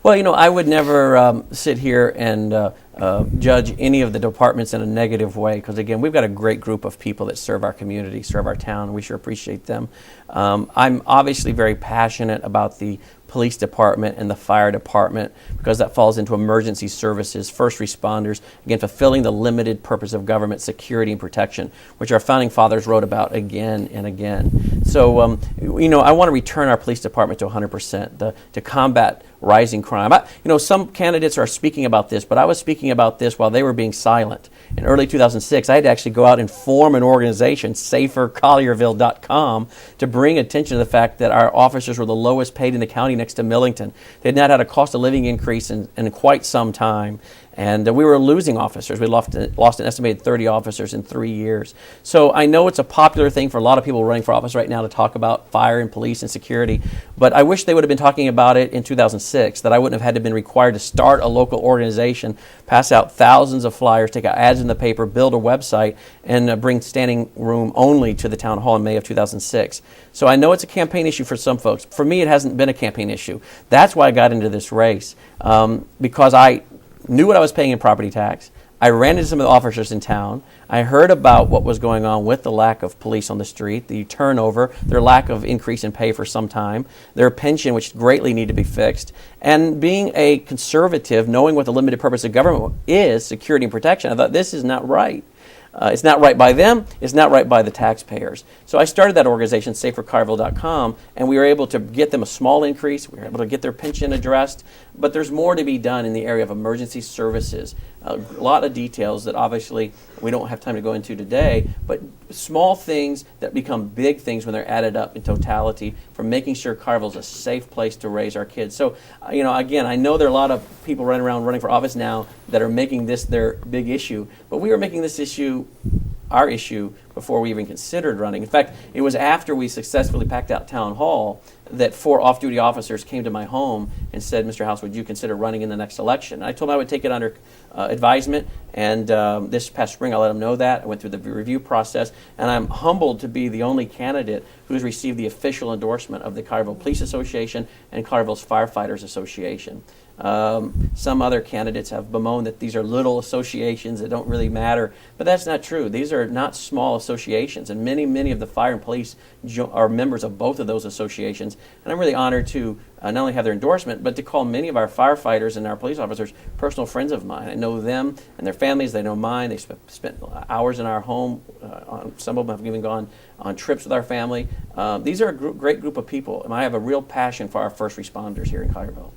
Well, I would never sit here and judge any of the departments in a negative way because, again, we've got a great group of people that serve our community, serve our town, and we sure appreciate them. I'm obviously very passionate about the police department and the fire department because that falls into emergency services, first responders, again, fulfilling the limited purpose of government, security and protection, which our founding fathers wrote about again and again. So, I want to return our police department to 100%, to combat rising crime. Some candidates are speaking about this, but I was speaking about this while they were being silent. In early 2006, I had to actually go out and form an organization, SaferCollierville.com, to bring attention to the fact that our officers were the lowest paid in the county next to Millington. They had not had a cost of living increase in quite some time. And we were losing officers. We lost an estimated 30 officers in 3 years. So I know it's a popular thing for a lot of people running for office right now to talk about fire and police and security, but I wish they would have been talking about it in 2006, that I wouldn't have had to been required to start a local organization, pass out thousands of flyers, take out ads in the paper, build a website, and bring standing room only to the town hall in May of 2006. So I know it's a campaign issue for some folks. For me, it hasn't been a campaign issue. That's why I got into this race, because I knew what I was paying in property tax. I ran into some of the officers in town. I heard about what was going on with the lack of police on the street, the turnover, their lack of increase in pay for some time, their pension, which greatly need to be fixed. And being a conservative, knowing what the limited purpose of government is, security and protection, I thought this is not right. It's not right by them. It's not right by the taxpayers. So I started that organization, SaferCollierville.com, and we were able to get them a small increase. We were able to get their pension addressed. But there's more to be done in the area of emergency services. A lot of details that obviously we don't have time to go into today, but small things that become big things when they're added up in totality for making sure Collierville is a safe place to raise our kids. So, again, I know there are a lot of people running for office now that are making this their big issue, but we were making this issue our issue before we even considered running. In fact, it was after we successfully packed out Town Hall that 4 off-duty officers came to my home and said, "Mr. Howse, would you consider running in the next election?" And I told them I would take it under advisement, and this past spring I let them know that. I went through the review process, and I'm humbled to be the only candidate who's received the official endorsement of the Collierville Police Association and Collierville's Firefighters Association. Some other candidates have bemoaned that these are little associations that don't really matter, but that's not true. These are not small associations, and many of the fire and police are members of both of those associations. And I'm really honored to not only have their endorsement, but to call many of our firefighters and our police officers personal friends of mine. I know them and their families. They know mine. They spent hours in our home. Some of them have even gone on trips with our family. These are a great group of people, and I have a real passion for our first responders here in Collierville.